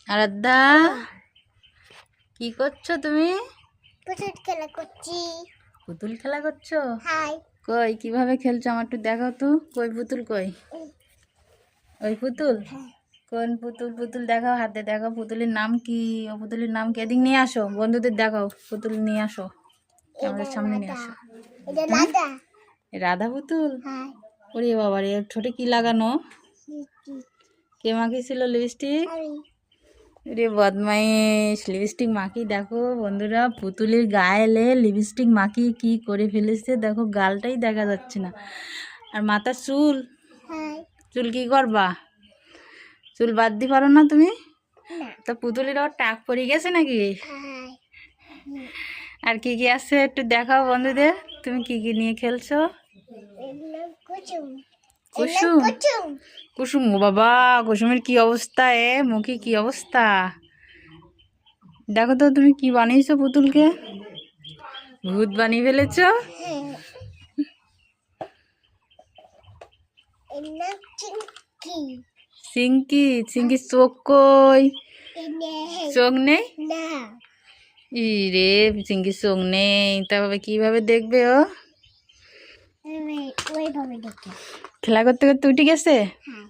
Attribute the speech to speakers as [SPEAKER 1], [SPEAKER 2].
[SPEAKER 1] আরাধ্যা কি করছো তুমি?
[SPEAKER 2] পুতুল খেলা করছি।
[SPEAKER 1] পুতুল খেলা করছো?
[SPEAKER 2] হাই।
[SPEAKER 1] কই কিভাবে খেলছো আমার একটু দেখাও তো। কই পুতুল কই? ওই পুতুল? কোন পুতুল? পুতুল দেখাও, হাতে দেখাও। পুতুলের নাম কি? ও পুতুলের নাম কি? এদিক নিয়ে আসো, বন্ধুদের দেখাও। পুতুল নিয়ে আসো, আমাদের সামনে নিয়ে আসো।
[SPEAKER 2] এটা রাধা।
[SPEAKER 1] রাধা পুতুল?
[SPEAKER 2] হাই।
[SPEAKER 1] ওরে বাবা রে, ঠোঁটে কি লাগানো? কে মাখিয়েছিল লিপস্টিক?
[SPEAKER 2] আমি।
[SPEAKER 1] রে বদমাইশ, লিপস্টিক মাখিয়ে দেখো বন্ধুরা, পুতুলের গায়ে লিপস্টিক মাখিয়ে কি করে ফেলেছে দেখো, গালটাই দেখা যাচ্ছে না। আর মাথার চুল,
[SPEAKER 2] হাই।
[SPEAKER 1] চুল কি করবা? চুল বাদ দিতে পারো না তুমি?
[SPEAKER 2] না।
[SPEAKER 1] তা পুতুলের আবার টাক পড়ে গেছে নাকি?
[SPEAKER 2] হাই।
[SPEAKER 1] আর কি কি আছে একটু দেখাও বন্ধুদের, তুমি কি কি নিয়ে খেলছো?
[SPEAKER 2] কুসুম।
[SPEAKER 1] কুসুম?
[SPEAKER 2] কুসুম।
[SPEAKER 1] কুসুম? ও বাবা, কুসুমের কি অবস্থা, মুখে কি অবস্থা দেখো তো। তুমি কি বানিয়েছো পুতুলকে? ভূত বানিয়ে ফেলেছো?
[SPEAKER 2] চিংকি।
[SPEAKER 1] চিংকি? চিংকি চোখ কই? চোখ নেই?
[SPEAKER 2] না।
[SPEAKER 1] ই রে, চিংকি চোখ নেই, তবে কিভাবে দেখবে ও?
[SPEAKER 2] ওইভাবে দেখে।
[SPEAKER 1] খেলা করতে করতে উঠে গেছে?
[SPEAKER 2] হ্যাঁ।